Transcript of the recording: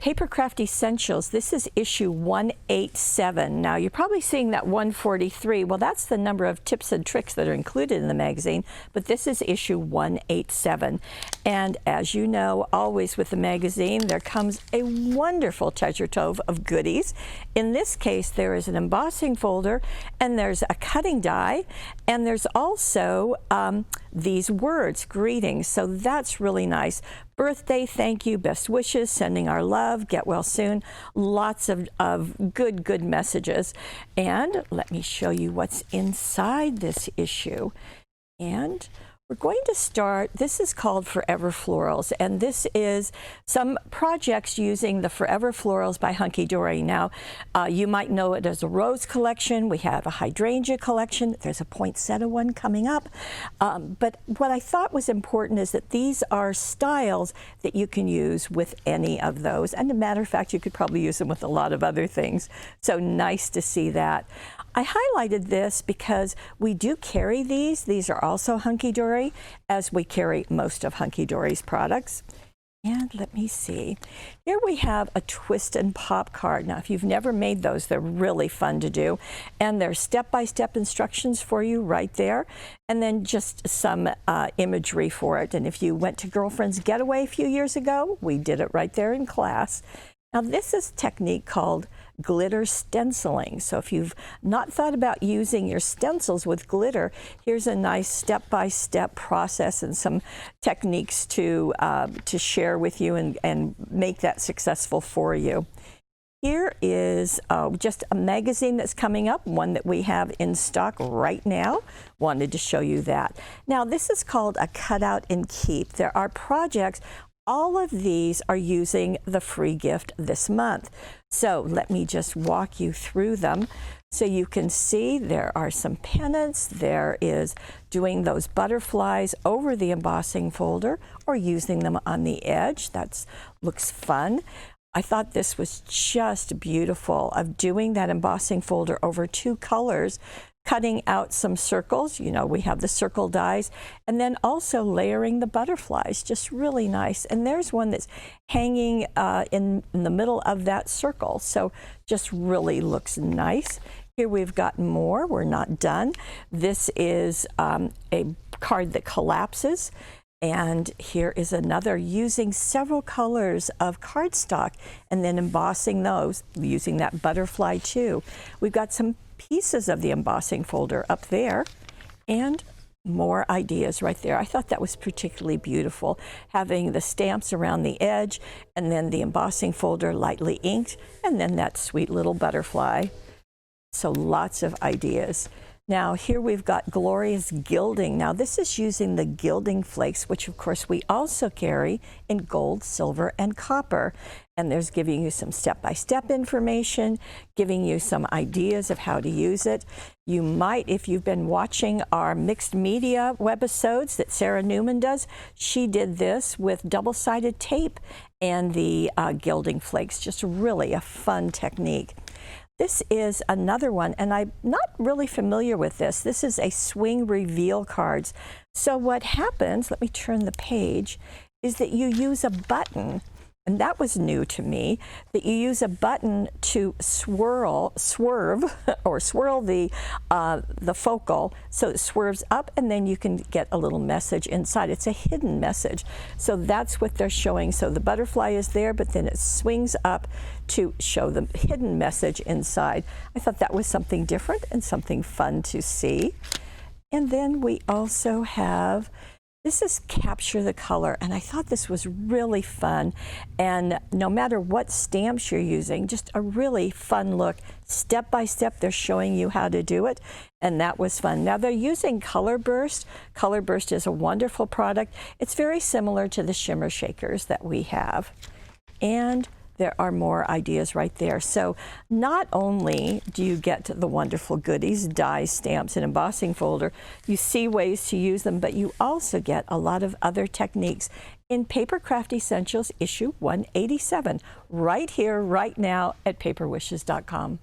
Papercraft Essentials, this is issue 187. Now, you're probably seeing that 143. Well, that's the number of tips and tricks that are included in the magazine, but this is issue 187. And as you know, always with the magazine, there comes a wonderful treasure trove of goodies. In this case, there is an embossing folder, and there's a cutting die, and there's also these words, greetings. So that's really nice. Birthday, thank you, best wishes, sending our love, get well soon. Lots of good messages. And let me show you what's inside this issue. And we're going to start, this is called Forever Florals, and this is some projects using the Forever Florals by Hunky Dory. Now, you might know it as a rose collection. We have a hydrangea collection. There's a poinsettia one coming up. But what I thought was important is that these are styles that you can use with any of those. And as a matter of fact, you could probably use them with a lot of other things. So nice to see that. I highlighted this because we do carry these. These are also Hunky Dory, as we carry most of Hunky Dory's products. And let me see. Here we have a twist and pop card. Now, if you've never made those, they're really fun to do. And there's step-by-step instructions for you right there. And then just some imagery for it. And if you went to Girlfriend's Getaway a few years ago, we did it right there in class. Now, this is a technique called glitter stenciling. So if you've not thought about using your stencils with glitter, here's a nice step-by-step process and some techniques to share with you and make that successful for you. Here is just a magazine that's coming up, one that we have in stock right now. Wanted to show you that. Now, this is called a cutout and keep. There are projects. All of these are using the free gift this month. So let me just walk you through them so you can see there are some pennants. There is doing those butterflies over the embossing folder or using them on the edge. That looks fun. I thought this was just beautiful of doing that embossing folder over two colors, cutting out some circles. You know, we have the circle dies, and then also layering the butterflies, just really nice. And there's one that's hanging in the middle of that circle, so just really looks nice. Here we've got more. We're not done. This is a card that collapses. And here is another using several colors of cardstock and then embossing those using that butterfly too. We've got some pieces of the embossing folder up there and more ideas right there. I thought that was particularly beautiful, having the stamps around the edge and then the embossing folder lightly inked and then that sweet little butterfly. So lots of ideas. Now here we've got glorious gilding. Now this is using the gilding flakes, which of course we also carry in gold, silver, and copper. And there's giving you some step-by-step information, giving you some ideas of how to use it. You might, if you've been watching our mixed media webisodes that Sarah Newman does, she did this with double-sided tape and the gilding flakes. Just really a fun technique. This is another one, and I'm not really familiar with this. This is a swing reveal cards. So what happens, let me turn the page, is that you use a button, and that was new to me, that you use a button to swerve the focal so it swerves up, and then you can get a little message inside. It's a hidden message. So that's what they're showing. So the butterfly is there, but then it swings up to show the hidden message inside. I thought that was something different and something fun to see. And then we also have, this is Capture the Color, and I thought this was really fun. And no matter what stamps you're using, just a really fun look. Step by step, they're showing you how to do it, and that was fun. Now they're using Color Burst. Color Burst is a wonderful product. It's very similar to the shimmer shakers that we have. And there are more ideas right there. So not only do you get the wonderful goodies, dies, stamps, and embossing folder, you see ways to use them, but you also get a lot of other techniques in Papercraft Essentials issue 187, right here, right now at paperwishes.com.